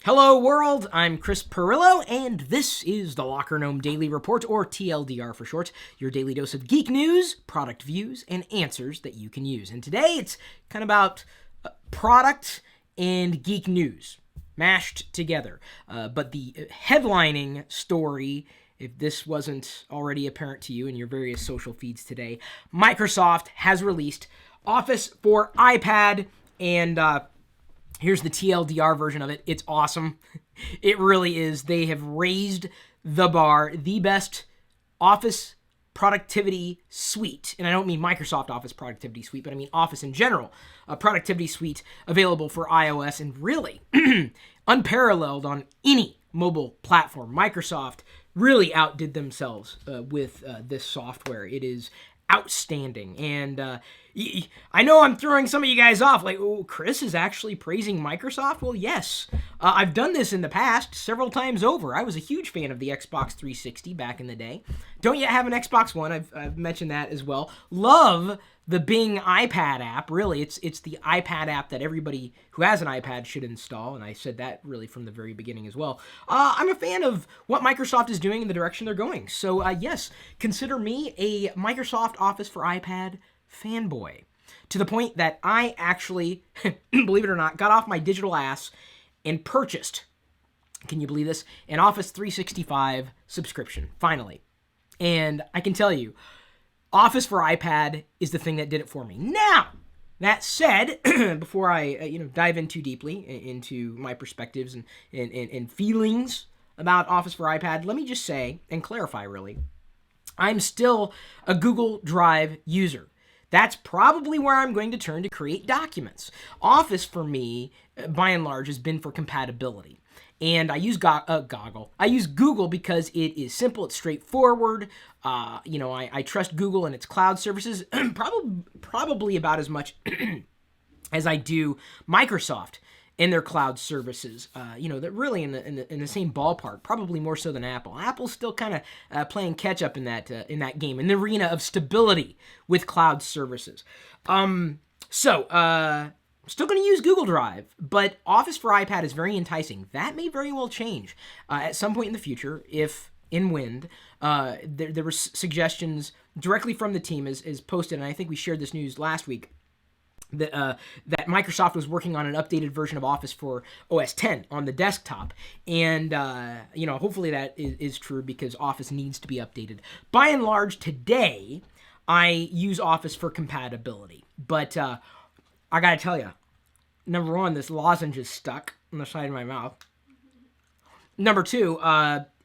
Hello world, I'm Chris Pirillo, and this is the LockerGnome Daily Report, or TLDR for short, your daily dose of geek news, product views, and answers that you can use. And today it's kind of about product and geek news mashed together. But the headlining story, if this wasn't already apparent to you in your various social feeds today, Microsoft has released Office for iPad, and here's the TLDR version of it. It's awesome. It really is. They have raised the bar. The best Office productivity suite, and I don't mean Microsoft Office productivity suite, but I mean Office in general, a productivity suite available for iOS, and really unparalleled on any mobile platform. Microsoft really outdid themselves with this software. It is outstanding. And I know I'm throwing some of you guys off, like, oh, Chris is actually praising Microsoft? Well, yes. I've done this in the past several times over. I was a huge fan of the Xbox 360 back in the day. Don't yet have an Xbox One. I've mentioned that as well. Love the Bing iPad app. Really, it's the iPad app that everybody who has an iPad should install, and I said that really from the very beginning as well. I'm a fan of what Microsoft is doing and the direction they're going. So yes, consider me a Microsoft Office for iPad fanboy, to the point that I actually, believe it or not, got off my digital ass and purchased, can you believe this, an Office 365 subscription, finally. And I can tell you, Office for iPad is the thing that did it for me. Now, that said, before I dive in too deeply into my perspectives and feelings about Office for iPad, let me just say, and clarify really, I'm still a Google Drive user. That's probably where I'm going to turn to create documents. Office, for me, by and large, has been for compatibility. And I use I use Google because it is simple, it's straightforward. I trust Google and its cloud services probably about as much as I do Microsoft and their cloud services. They're really in the same ballpark, probably more so than Apple. Apple's still kind of playing catch up in that game, in the arena of stability with cloud services. Still going to use Google Drive, but Office for iPad is very enticing. That may very well change at some point in the future if and when. There were suggestions directly from the team as posted, and I think we shared this news last week, that Microsoft was working on an updated version of Office for OS X on the desktop. And, hopefully that is true because Office needs to be updated. By and large, today, I use Office for compatibility. But I gotta tell you, number one, this lozenge is stuck on the side of my mouth. Number two,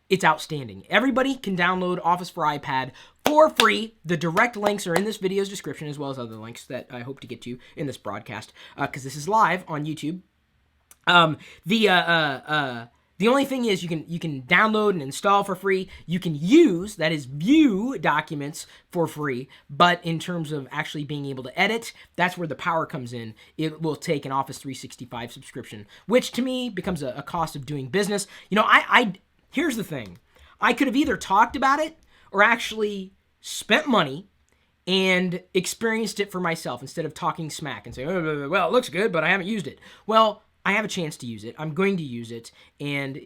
it's outstanding. Everybody can download Office for iPad for free. The direct links are in this video's description, as well as other links that I hope to get to in this broadcast, because this is live on YouTube. The only thing is you can download and install for free. You can use, that is, view documents for free. But in terms of actually being able to edit, that's where the power comes in. It will take an Office 365 subscription, which to me becomes a cost of doing business. Here's the thing. I could have either talked about it or actually spent money and experienced it for myself instead of talking smack and saying, oh, well, it looks good, but I haven't used it. Well, I have a chance to use it. I'm going to use it. And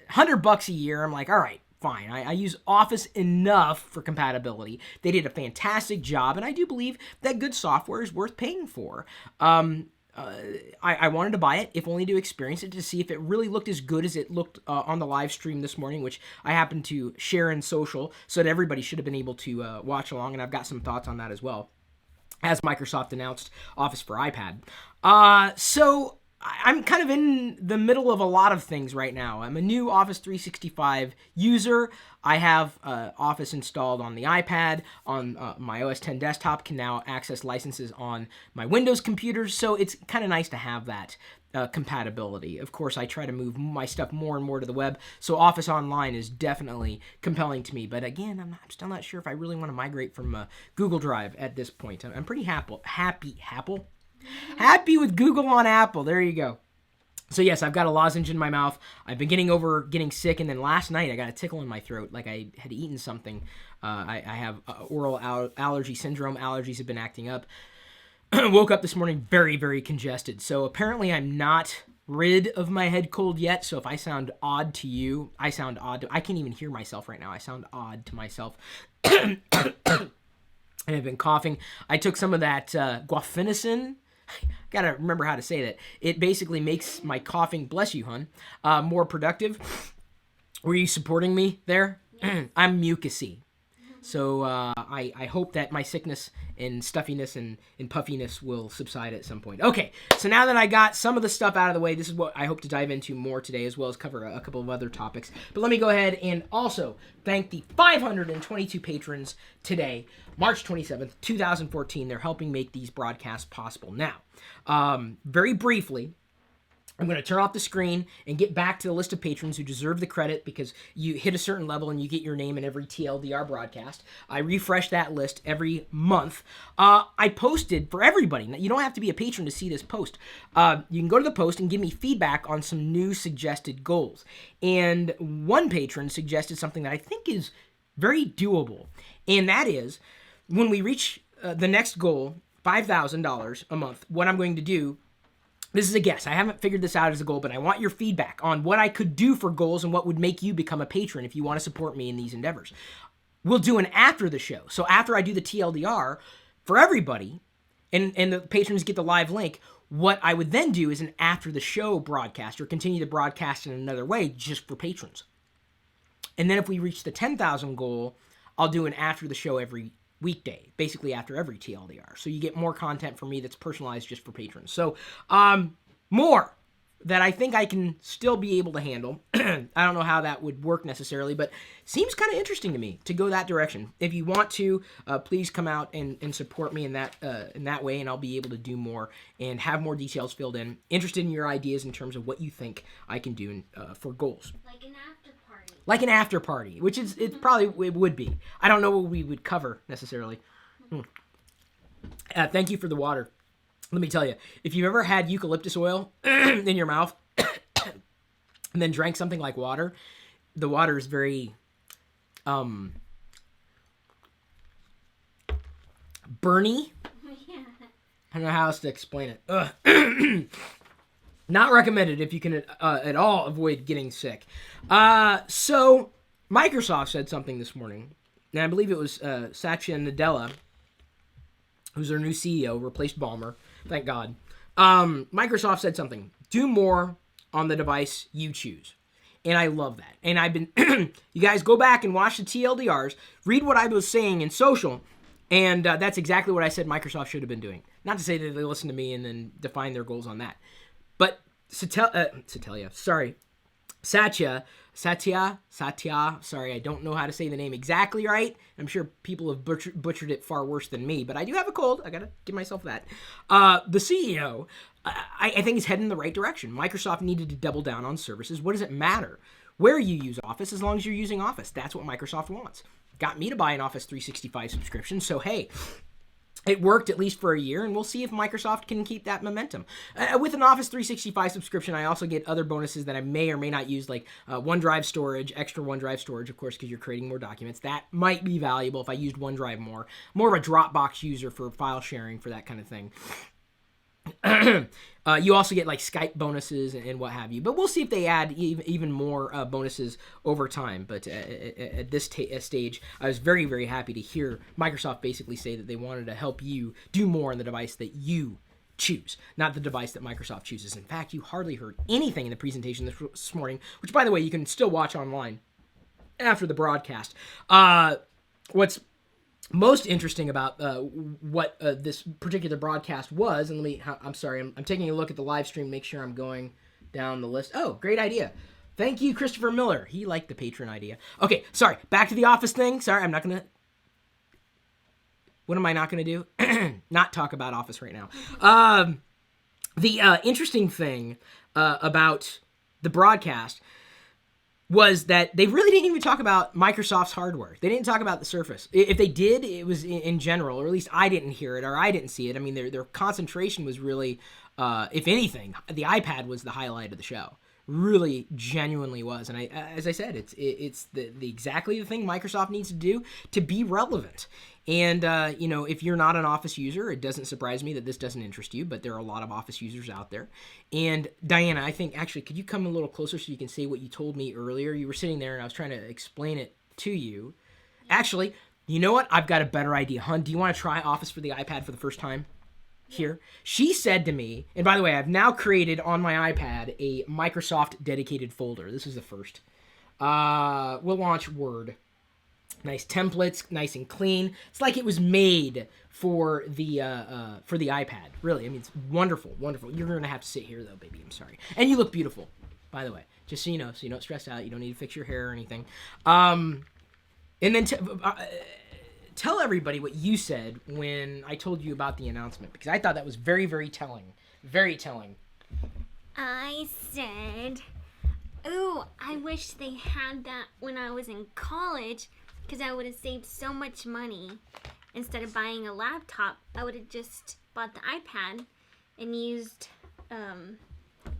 $100 a year, I'm like, all right, fine. I use Office enough for compatibility. They did a fantastic job, and I do believe that good software is worth paying for. I wanted to buy it, if only to experience it, to see if it really looked as good as it looked on the live stream this morning, which I happened to share in social, so that everybody should have been able to watch along, and I've got some thoughts on that as well, as Microsoft announced Office for iPad. So I'm kind of in the middle of a lot of things right now. I'm a new Office 365 user. I have Office installed on the iPad, on my OS X desktop, can now access licenses on my Windows computers, so it's kind of nice to have that compatibility. Of course, I try to move my stuff more and more to the web, so Office Online is definitely compelling to me. But again, I'm still not sure if I really want to migrate from Google Drive at this point. I'm pretty happy with Google on Apple. There you go. So yes, I've got a lozenge in my mouth. I've been getting sick, and then last night I got a tickle in my throat, like I had eaten something. I have oral allergy syndrome. Allergies have been acting up. woke up this morning very, very congested. So apparently I'm not rid of my head cold yet. So if I sound odd to you, I sound odd. I can't even hear myself right now. I sound odd to myself. And I've been coughing. I took some of that guaifenesin. Gotta remember how to say that. It basically makes my coughing, bless you, hun, more productive. Were you supporting me there? Yes. I'm mucusy. So I hope that my sickness and stuffiness and puffiness will subside at some point. Okay, so now that I got some of the stuff out of the way, this is what I hope to dive into more today, as well as cover a couple of other topics. But let me go ahead and also thank the 522 patrons today, March 27th, 2014. They're helping make these broadcasts possible. Now, very briefly, I'm going to turn off the screen and get back to the list of patrons who deserve the credit because you hit a certain level and you get your name in every TLDR broadcast. I refresh that list every month. I posted for everybody. Now, you don't have to be a patron to see this post. You can go to the post and give me feedback on some new suggested goals. And one patron suggested something that I think is very doable. And that is when we reach the next goal, $5,000 a month, what I'm going to do. This is a guess. I haven't figured this out as a goal, but I want your feedback on what I could do for goals and what would make you become a patron if you want to support me in these endeavors. We'll do an after the show. So after I do the TLDR for everybody and the patrons get the live link, what I would then do is an after the show broadcast or continue to broadcast in another way just for patrons. And then if we reach the 10,000 goal, I'll do an after the show every weekday, basically after every TLDR. So you get more content from me that's personalized just for patrons. So more that I think I can still be able to handle. I don't know how that would work necessarily, but seems kind of interesting to me to go that direction. If you want to, please come out and support me in that way, and I'll be able to do more and have more details filled in. Interested in your ideas in terms of what you think I can do for goals. Like an after party, which it would be. I don't know what we would cover necessarily. Thank you for the water. Let me tell you, if you've ever had eucalyptus oil in your mouth and then drank something like water, the water is very burny. I don't know how else to explain it. Not recommended if you can at all avoid getting sick. So Microsoft said something this morning, and I believe it was Satya Nadella, who's their new CEO, replaced Ballmer. Thank God. Microsoft said something. Do more on the device you choose. And I love that. And I've been, you guys go back and watch the TLDRs, read what I was saying in social, and that's exactly what I said Microsoft should have been doing. Not to say that they listen to me and then define their goals on that. But Satya, sorry, I don't know how to say the name exactly right. I'm sure people have butchered it far worse than me, but I do have a cold. I gotta give myself that. The CEO, I think is heading in the right direction. Microsoft needed to double down on services. What does it matter where you use Office as long as you're using Office? That's what Microsoft wants. Got me to buy an Office 365 subscription, so hey, it worked at least for a year, and we'll see if Microsoft can keep that momentum. With an Office 365 subscription, I also get other bonuses that I may or may not use, like OneDrive storage, extra OneDrive storage, of course, because you're creating more documents. That might be valuable if I used OneDrive more. More of a Dropbox user for file sharing, for that kind of thing. You also get like Skype bonuses and what have you. But we'll see if they add even more bonuses over time. But at this stage, I was very, very happy to hear Microsoft basically say that they wanted to help you do more on the device that you choose, not the device that Microsoft chooses. In fact, you hardly heard anything in the presentation this morning, which, by the way, you can still watch online after the broadcast. What's most interesting about what this particular broadcast was, and I'm sorry, I'm taking a look at the live stream, make sure I'm going down the list. Oh, great idea. Thank you, Christopher Miller. He liked the patron idea. Okay, sorry, back to the Office thing. Sorry, I'm not going to... What am I not going to do? Not talk about Office right now. The interesting thing about the broadcast was that they really didn't even talk about Microsoft's hardware. They didn't talk about the Surface. If they did, it was in general, or at least I didn't hear it, or I didn't see it. I mean, their concentration was really, if anything, the iPad was the highlight of the show. really genuinely was. And as I said, it's the exactly the thing Microsoft needs to do to be relevant. And, if you're not an Office user, it doesn't surprise me that this doesn't interest you, but there are a lot of Office users out there. And Diana, I think, actually, could you come a little closer so you can say what you told me earlier? You were sitting there and I was trying to explain it to you. Actually, you know what? I've got a better idea. Hun, do you want to try Office for the iPad for the first time? Here. She said to me, and by the way, I've now created on my iPad a Microsoft dedicated folder. This is the first. We'll launch Word. Nice templates, nice and clean. It's like it was made for the iPad. Really, I mean, it's wonderful, wonderful. You're gonna have to sit here though, baby. I'm sorry. And you look beautiful, by the way. Just so you know, so you don't stress out. You don't need to fix your hair or anything. And then tell everybody what you said when I told you about the announcement, because I thought that was very, very telling. Very telling. I said, "Ooh, I wish they had that when I was in college." Because I would have saved so much money. Instead of buying a laptop, I would have just bought the iPad and used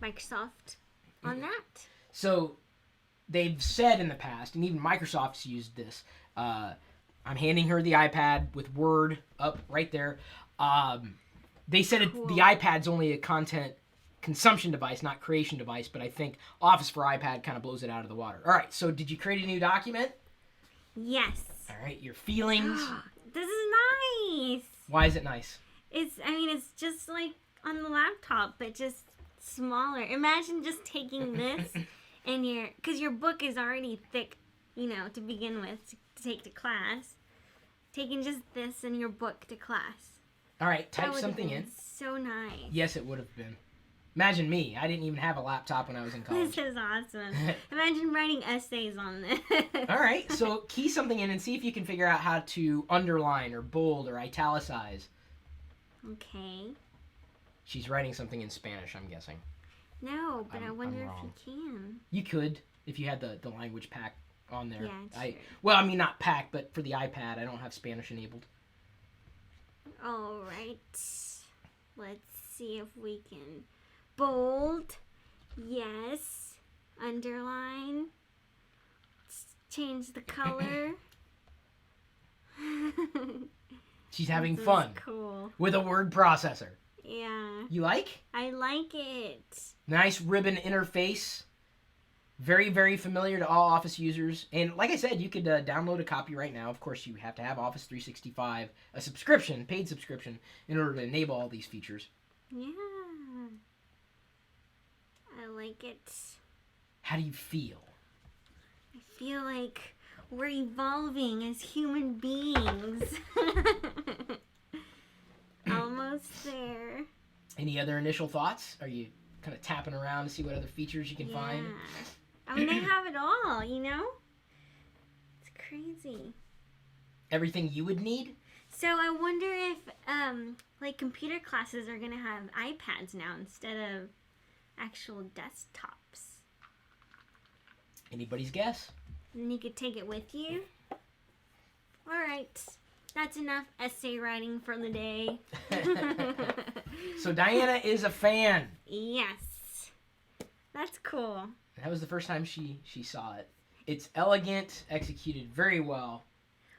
Microsoft on that. So they've said in the past, and even Microsoft's used this, I'm handing her the iPad with Word up right there. They said Cool. the iPad's only a content consumption device, not creation device, but I think Office for iPad kind of blows it out of the water. All right, so did you create a new document? Yes. All right, your feelings. This is nice. Why is it nice? It's just like on the laptop, but just smaller. Imagine just taking this and because your book is already thick, to begin with, to take to class. Taking just this and your book to class. All right, That type would something have in. been so nice. Yes, it would have been. Imagine me. I didn't even have a laptop when I was in college. This is awesome. Imagine writing essays on this. All right, so key something in and see if you can figure out how to underline or bold or italicize. Okay. She's writing something in Spanish, I'm guessing. No, but I I'm wonder if wrong. you can. You could if you had the language pack on there. Yeah, sure. Well, I mean, not pack, but for the iPad, I don't have Spanish enabled. All right. Let's see if we can. Bold. Yes. Underline. Change the color. She's having This is fun cool. with a word processor. Yeah. You like? I like it. Nice ribbon interface. Very, very familiar to all Office users. And like I said, you could download a copy right now. Of course, you have to have Office 365, a subscription, paid subscription, in order to enable all these features. Yeah. I like it. How do you feel? I feel like we're evolving as human beings. Almost there. Any other initial thoughts? Are you kind of tapping around to see what other features you can find? I mean, they have it all, It's crazy. Everything you would need? So I wonder if, computer classes are going to have iPads now instead of actual desktops. Anybody's guess? And you could take it with you. All right. That's enough essay writing for the day. So Diana is a fan. Yes. That's cool. That was the first time she saw it. It's elegant, executed very well.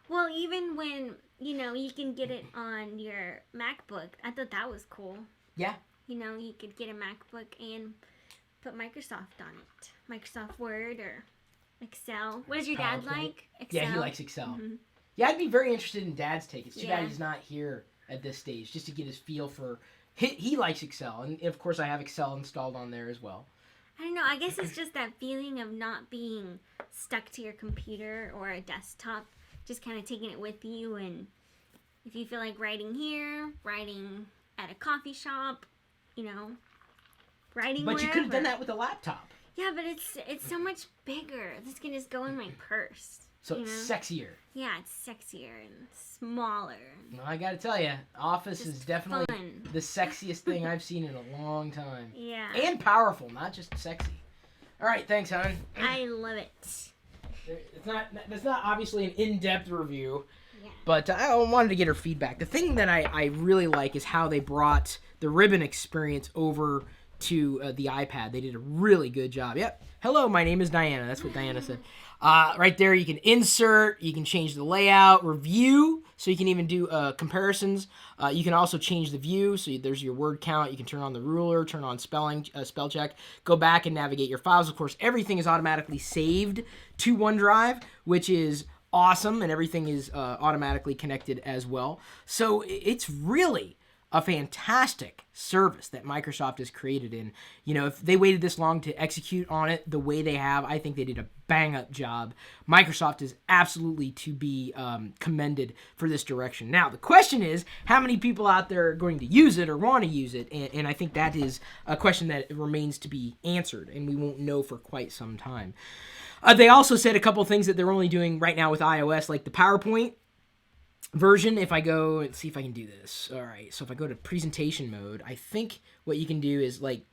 Well, even when, you can get it on your MacBook. I thought that was cool. Yeah. You could get a MacBook and put Microsoft on it. Microsoft Word or Excel. What does your dad PowerPoint. like? Excel? Yeah, he likes Excel. Mm-hmm. Yeah, I'd be very interested in Dad's take. It's too Yeah. bad he's not here at this stage, just to get his feel for... He likes Excel, and of course I have Excel installed on there as well. I don't know. I guess it's just that feeling of not being stuck to your computer or a desktop. Just kind of taking it with you, and if you feel like writing here, writing at a coffee shop, writing But wherever. you could have done that with a laptop. Yeah, but it's so much bigger. This can just go in my purse. So it's sexier. Yeah, it's sexier and smaller. Well, I gotta tell you, Office Just is definitely fun. the sexiest thing I've seen in a long time. Yeah. And powerful, not just sexy. All right, thanks, hon. I love it. It's not obviously an in-depth review, Yeah. but I wanted to get her feedback. The thing that I really like is how they brought the ribbon experience over to the iPad. They did a really good job. Yep. Hello, my name is Diana. That's what Diana said. Right there, you can insert, you can change the layout, review, so you can even do comparisons. You can also change the view, so there's your word count. You can turn on the ruler, turn on spell check, go back and navigate your files. Of course, everything is automatically saved to OneDrive, which is awesome, and everything is automatically connected as well. So it's really a fantastic service that Microsoft has created. And, if they waited this long to execute on it the way they have, I think they did a bang-up job. Microsoft is absolutely to be commended for this direction. Now, the question is, how many people out there are going to use it or want to use it? And I think that is a question that remains to be answered, and we won't know for quite some time. They also said a couple things that they're only doing right now with iOS, like the PowerPoint version. If I go, let's see if I can do this. All right, so if I go to presentation mode, I think what you can do is like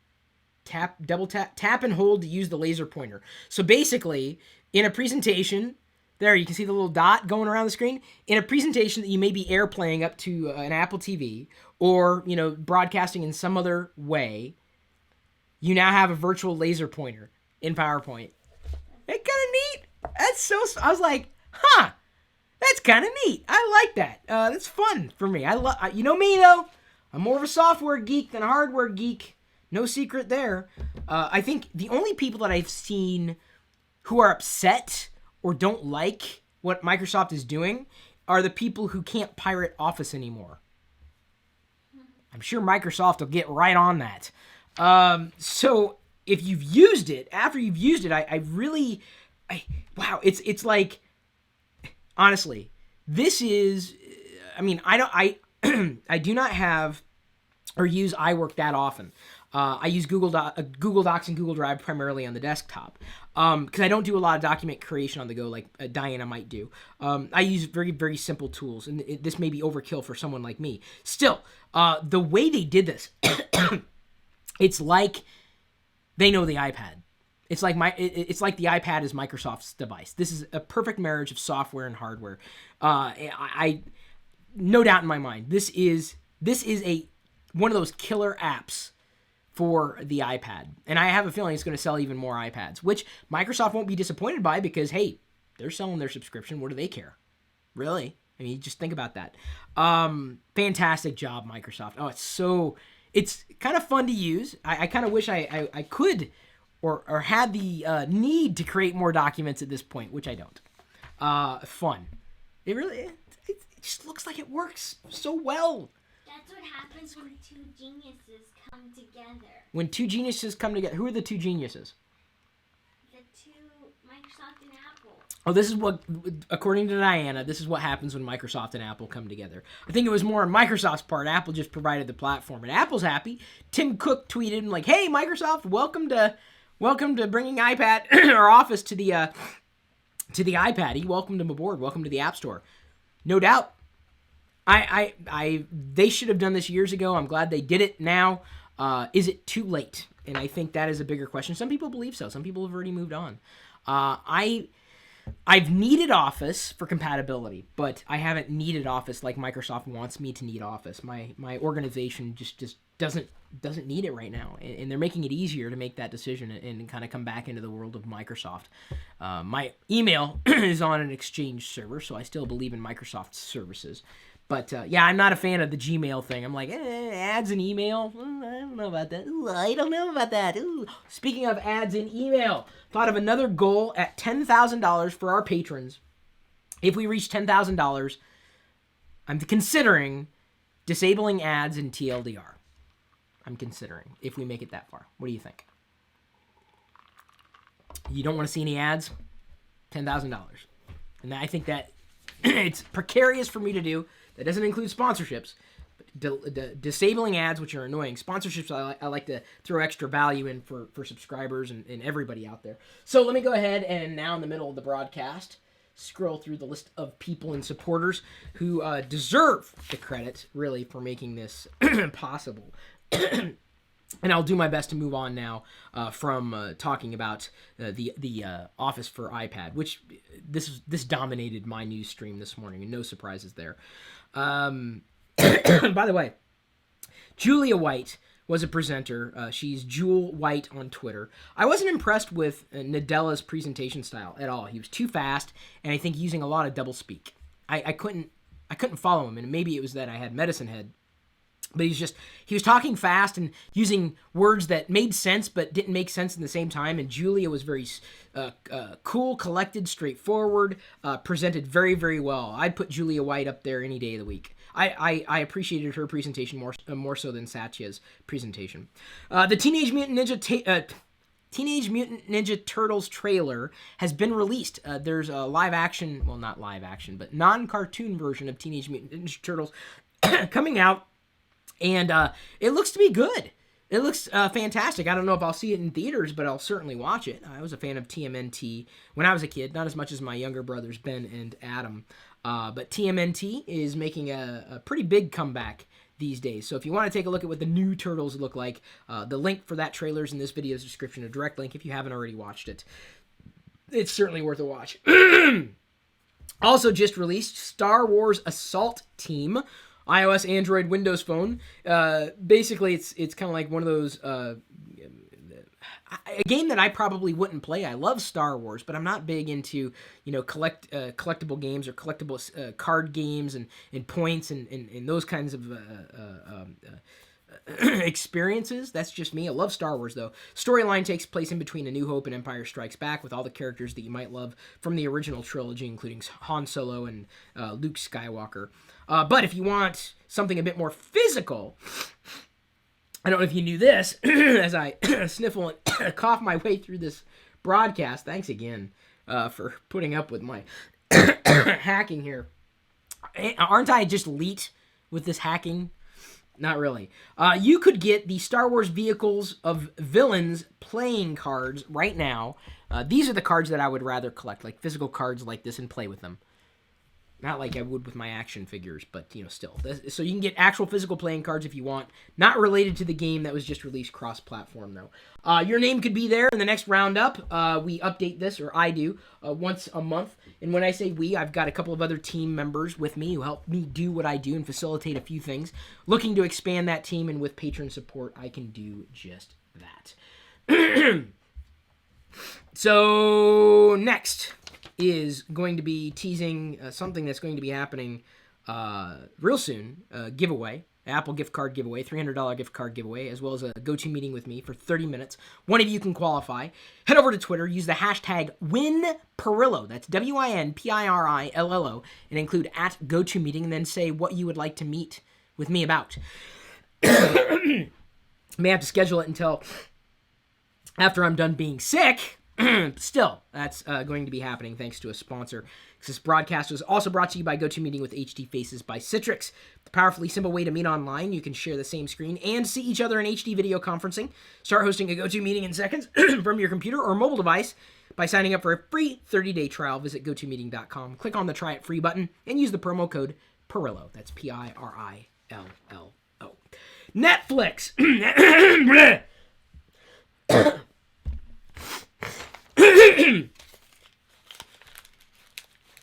double tap and hold to use the laser pointer. So basically, in a presentation, there you can see the little dot going around the screen. In a presentation that you may be airplaying up to an Apple TV or, broadcasting in some other way, you now have a virtual laser pointer in PowerPoint. It's kind of neat. That's so, I was like, that's kind of neat. I like that. That's fun for me. You know me though. I'm more of a software geek than a hardware geek. No secret there. I think the only people that I've seen who are upset or don't like what Microsoft is doing are the people who can't pirate Office anymore. I'm sure Microsoft will get right on that. So if you've used it, after you've used it, wow, it's like, honestly, this is, I do not have or use iWork that often. I use Google Docs and Google Drive primarily on the desktop because I don't do a lot of document creation on the go like Diana might do. I use very, very simple tools, and this may be overkill for someone like me. Still, the way they did this, it's like they know the iPad. It's like the iPad is Microsoft's device. This is a perfect marriage of software and hardware. I no doubt in my mind, this is one of those killer apps for the iPad. And I have a feeling it's going to sell even more iPads, which Microsoft won't be disappointed by because, hey, they're selling their subscription. What do they care? Really? I mean, just think about that. Fantastic job, Microsoft. Oh, it's kind of fun to use. I kind of wish I could or had the need to create more documents at this point, which I don't. Fun. It just looks like it works so well. That's what happens when two geniuses come together. When two geniuses come together. Who are the two geniuses? The two, Microsoft and Apple. Oh, this is what, according to Diana, this is what happens when Microsoft and Apple come together. I think it was more on Microsoft's part. Apple just provided the platform, and Apple's happy. Tim Cook tweeted him like, "Hey, Microsoft, welcome to bringing iPad or Office to the iPad. He welcomed him aboard. Welcome to the App Store." No doubt. They should have done this years ago. I'm glad they did it now. Is it too late? And I think that is a bigger question. Some people believe so. Some people have already moved on. I've needed Office for compatibility, but I haven't needed Office like Microsoft wants me to need Office. My organization just doesn't need it right now, and they're making it easier to make that decision and kind of come back into the world of Microsoft. My email is on an Exchange server, so I still believe in Microsoft's services. But, yeah, I'm not a fan of the Gmail thing. I'm like, ads in email? I don't know about that. I don't know about that. Ooh. Speaking of ads in email, thought of another goal at $10,000 for our patrons. If we reach $10,000, I'm considering disabling ads in TLDR. I'm considering if we make it that far. What do you think? You don't want to see any ads? $10,000. And I think that it's precarious for me to do. That doesn't include sponsorships. Disabling ads, which are annoying. Sponsorships, I like to throw extra value in for subscribers and everybody out there. So let me go ahead and now in the middle of the broadcast, scroll through the list of people and supporters who deserve the credit, really, for making this possible. And I'll do my best to move on now from talking about the Office for iPad, which this dominated my news stream this morning, and no surprises there. By the way, Julia White was a presenter. She's Jewel White on Twitter. I wasn't impressed with Nadella's presentation style at all. He was too fast, and I think using a lot of doublespeak. I couldn't follow him, and maybe it was that I had medicine head. But he was talking fast and using words that made sense but didn't make sense in the same time. And Julia was very cool, collected, straightforward, presented very, very well. I'd put Julia White up there any day of the week. I appreciated her presentation more so than Satya's presentation. The Teenage Mutant Ninja Turtles trailer has been released. There's a not live action, but non-cartoon version of Teenage Mutant Ninja Turtles coming out. And it looks to be good. It looks fantastic. I don't know if I'll see it in theaters, but I'll certainly watch it. I was a fan of TMNT when I was a kid, not as much as my younger brothers, Ben and Adam. But TMNT is making a pretty big comeback these days. So if you want to take a look at what the new Turtles look like, the link for that trailer is in this video's description, a direct link if you haven't already watched it. It's certainly worth a watch. Also just released Star Wars Assault Team. iOS, Android, Windows Phone. Basically, it's kind of like one of those a game that I probably wouldn't play. I love Star Wars, but I'm not big into collectible games or collectible card games and points and those kinds of experiences. That's just me. I love Star Wars though. Storyline takes place in between A New Hope and Empire Strikes Back, with all the characters that you might love from the original trilogy, including Han Solo and Luke Skywalker. But if you want something a bit more physical, I don't know if you knew this, as I sniffle and cough my way through this broadcast. Thanks again for putting up with my hacking here. Aren't I just elite with this hacking? Not really. You could get the Star Wars Vehicles of Villains playing cards right now. These are the cards that I would rather collect, like physical cards like this, and play with them. Not like I would with my action figures, but, still. So you can get actual physical playing cards if you want. Not related to the game that was just released cross-platform, though. Your name could be there in the next roundup. We update this, or I do, once a month. And when I say we, I've got a couple of other team members with me who help me do what I do and facilitate a few things. Looking to expand that team, and with patron support, I can do just that. So, next is going to be teasing something that's going to be happening real soon. Giveaway, Apple gift card giveaway, $300 gift card giveaway, as well as a go-to meeting with me for 30 minutes. One of you can qualify. Head over to Twitter, use the hashtag WinPirillo, that's WinPirillo, and include @GoToMeeting, and then say what you would like to meet with me about. May have to schedule it until after I'm done being sick. Still, that's going to be happening thanks to a sponsor. This broadcast was also brought to you by GoToMeeting with HD Faces by Citrix. The powerfully simple way to meet online. You can share the same screen and see each other in HD video conferencing. Start hosting a GoToMeeting in seconds from your computer or mobile device by signing up for a free 30-day trial. Visit GoToMeeting.com, click on the Try It Free button, and use the promo code Pirillo. That's Pirillo. Netflix.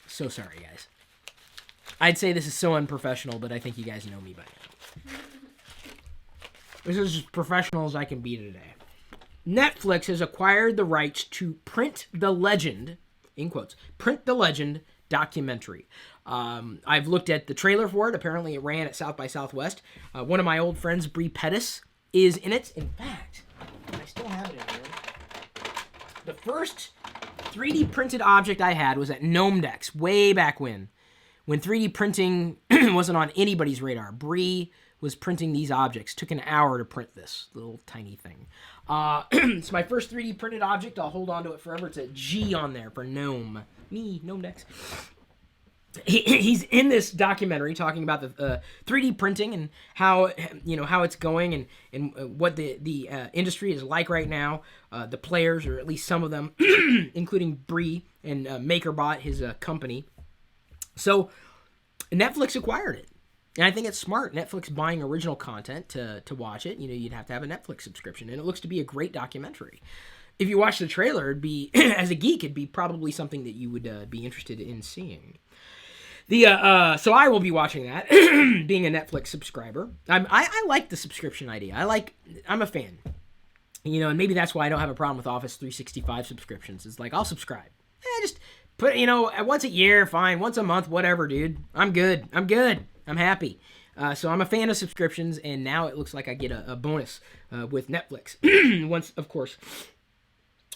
So sorry, guys. I'd say this is so unprofessional, but I think you guys know me by now. This is as professional as I can be today. Netflix has acquired the rights to Print the Legend, in quotes, Print the Legend documentary. I've looked at the trailer for it. Apparently it ran at South by Southwest. One of my old friends, Bree Pettis, is in it. In fact, I still have it in here. The first 3D printed object I had was at Gnomedex way back when 3D printing wasn't on anybody's radar. Bree was printing these objects. Took an hour to print this little tiny thing. It's my first 3D printed object. I'll hold on to it forever. It's a G on there for Gnome. Me, Gnomedex. He's in this documentary talking about the 3D printing and how it's going and what the industry is like right now. The players, or at least some of them, including Bree and MakerBot, his company. So Netflix acquired it, and I think it's smart. Netflix buying original content to watch it. You'd have to have a Netflix subscription, and it looks to be a great documentary. If you watch the trailer, it'd be as a geek, it'd be probably something that you would be interested in seeing. So I will be watching that, being a Netflix subscriber. I like the subscription idea. I'm a fan. You know, and maybe that's why I don't have a problem with Office 365 subscriptions. It's like, I'll subscribe. Just put, once a year, fine. Once a month, whatever, dude. I'm good. I'm happy. So I'm a fan of subscriptions, and now it looks like I get a bonus with Netflix.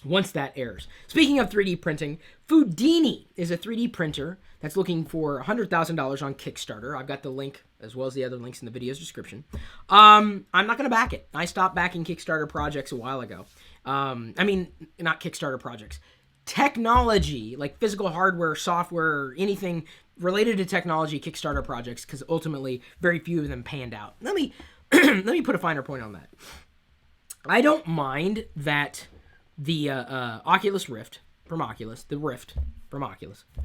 Once that airs. Speaking of 3D printing, Foodini is a 3D printer that's looking for $100,000 on Kickstarter. I've got the link as well as the other links in the video's description. I'm not going to back it. I stopped backing Kickstarter projects a while ago. Not Kickstarter projects. Technology, like physical hardware, software, anything related to technology, Kickstarter projects, because ultimately very few of them panned out. Let me put a finer point on that. I don't mind that the Oculus Rift from Oculus,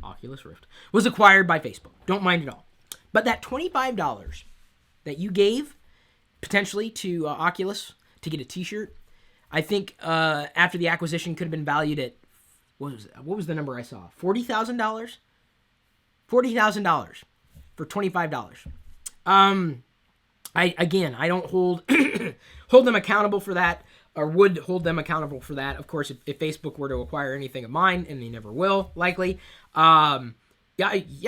Oculus Rift, was acquired by Facebook. Don't mind at all. But that $25 that you gave potentially to Oculus to get a t-shirt, I think after the acquisition could have been valued at, what was the number I saw? $40,000? $40,000 for $25. I don't hold them accountable for that, or would hold them accountable for that. Of course, if Facebook were to acquire anything of mine, and they never will, likely. Yeah,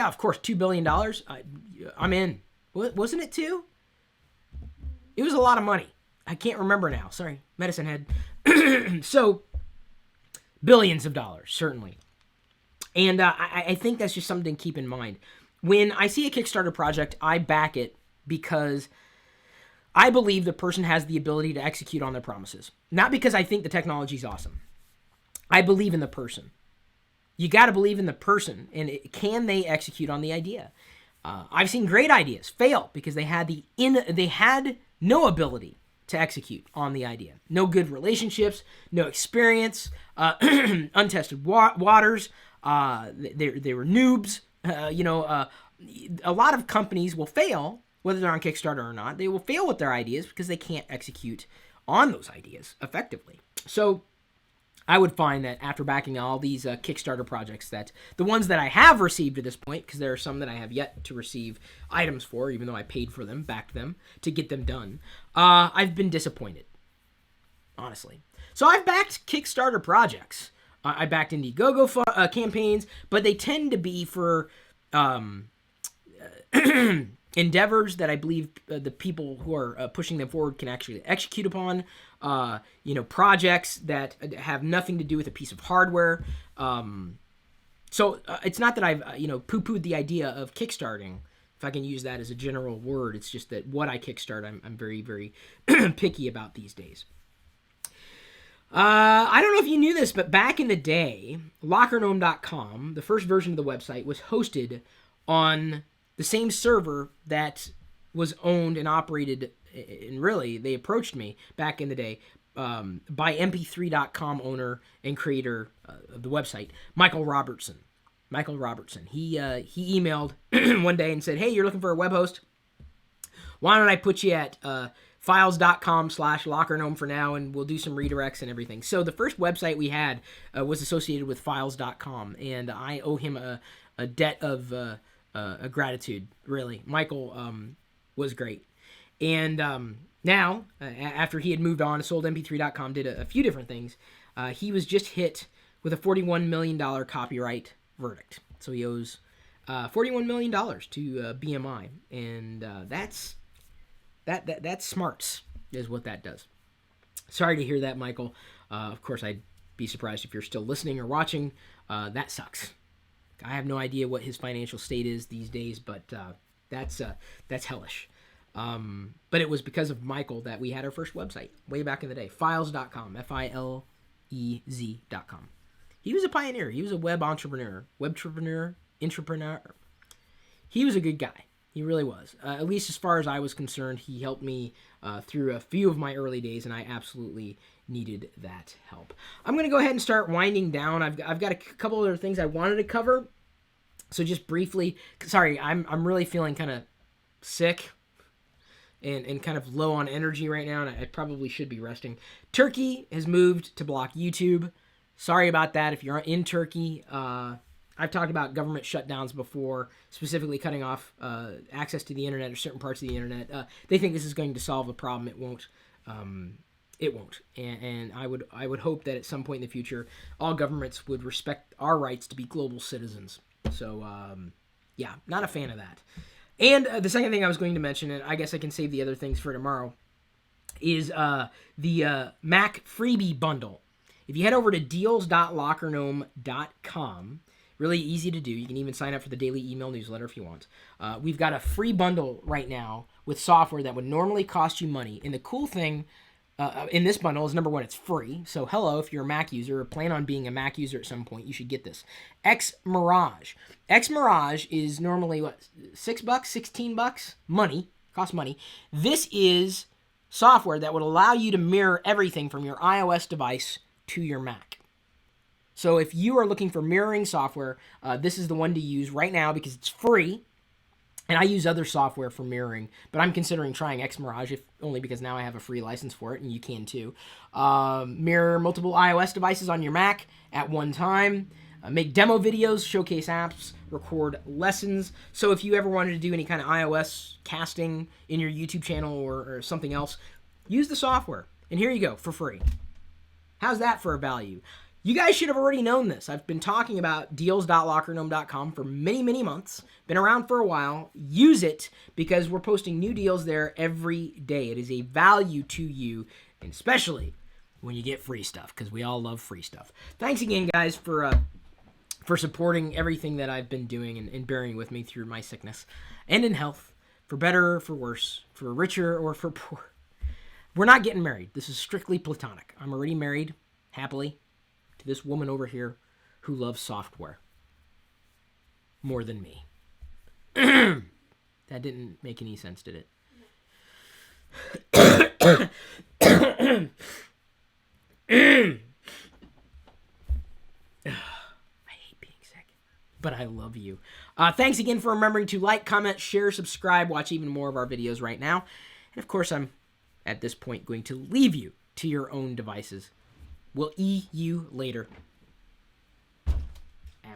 of course, $2 billion. I'm in. Wasn't it two? It was a lot of money. I can't remember now. Sorry, medicine head. So, billions of dollars, certainly. And I think that's just something to keep in mind. When I see a Kickstarter project, I back it because I believe the person has the ability to execute on their promises. Not because I think the technology is awesome. I believe in the person. You got to believe in the person, and can they execute on the idea? I've seen great ideas fail because they had no ability to execute on the idea. No good relationships, no experience, untested waters. They were noobs. A lot of companies will fail, whether they're on Kickstarter or not. They will fail with their ideas because they can't execute on those ideas effectively. So I would find that after backing all these Kickstarter projects, that the ones that I have received to this point, because there are some that I have yet to receive items for, even though I paid for them, backed them to get them done, I've been disappointed, honestly. So I've backed Kickstarter projects. I backed Indiegogo campaigns, but they tend to be for endeavors that I believe the people who are pushing them forward can actually execute upon. Projects that have nothing to do with a piece of hardware. So it's not that I've poo-pooed the idea of kickstarting, if I can use that as a general word. It's just that what I kickstart, I'm very, very picky about these days. I don't know if you knew this, but back in the day, LockerGnome.com, the first version of the website, was hosted on the same server that was owned and operated, and really, they approached me back in the day, by mp3.com owner and creator of the website, Michael Robertson. He emailed one day and said, "Hey, you're looking for a web host? Why don't I put you at files.com/LockerGnome for now, and we'll do some redirects and everything." So the first website we had was associated with files.com, and I owe him a debt of a gratitude, really. Michael was great. And now, after he had moved on, sold mp3.com, did a few different things, he was just hit with a $41 million copyright verdict. So he owes $41 million to BMI, and that's smarts is what that does. Sorry to hear that, Michael. Of course, I'd be surprised if you're still listening or watching. That sucks. I have no idea what his financial state is these days, but that's hellish. But it was because of Michael that we had our first website way back in the day. Files.com, Filez.com. He was a pioneer. He was a web entrepreneur. He was a good guy. He really was. At least as far as I was concerned, he helped me through a few of my early days, and I absolutely needed that help. I'm going to go ahead and start winding down. I've got a couple other things I wanted to cover. So just briefly, sorry, I'm really feeling kind of sick and kind of low on energy right now, and I probably should be resting. Turkey has moved to block YouTube. Sorry about that. If you're in Turkey, I'm I've talked about government shutdowns before, specifically cutting off access to the internet or certain parts of the internet. They think this is going to solve the problem. It won't. It won't. And I would hope that at some point in the future, all governments would respect our rights to be global citizens. So, yeah, not a fan of that. And the second thing I was going to mention, and I guess I can save the other things for tomorrow, is the Mac freebie bundle. If you head over to deals.lockergnome.com, really easy to do. You can even sign up for the daily email newsletter if you want. We've got a free bundle right now with software that would normally cost you money. And the cool thing in this bundle is, number one, it's free. So hello, if you're a Mac user or plan on being a Mac user at some point, you should get this. Xmirage. Xmirage is normally, what, $6, $16? Money. Costs money. This is software that would allow you to mirror everything from your iOS device to your Mac. So if you are looking for mirroring software, this is the one to use right now because it's free. And I use other software for mirroring, but I'm considering trying Xmirage, if only because now I have a free license for it, and you can too. Mirror multiple iOS devices on your Mac at one time. Make demo videos, showcase apps, record lessons. So if you ever wanted to do any kind of iOS casting in your YouTube channel or something else, use the software. And here you go, for free. How's that for a value? You guys should have already known this. I've been talking about deals.lockergnome.com for many, many months. Been around for a while. Use it because we're posting new deals there every day. It is a value to you, and especially when you get free stuff, because we all love free stuff. Thanks again, guys, for supporting everything that I've been doing and bearing with me through my sickness and in health, for better or for worse, for richer or for poor. We're not getting married. This is strictly platonic. I'm already married, happily, to this woman over here who loves software more than me. That didn't make any sense, did it? I hate being sick, but I love you. Thanks again for remembering to like, comment, share, subscribe, watch even more of our videos right now. And of course, I'm at this point going to leave you to your own devices. We'll you later.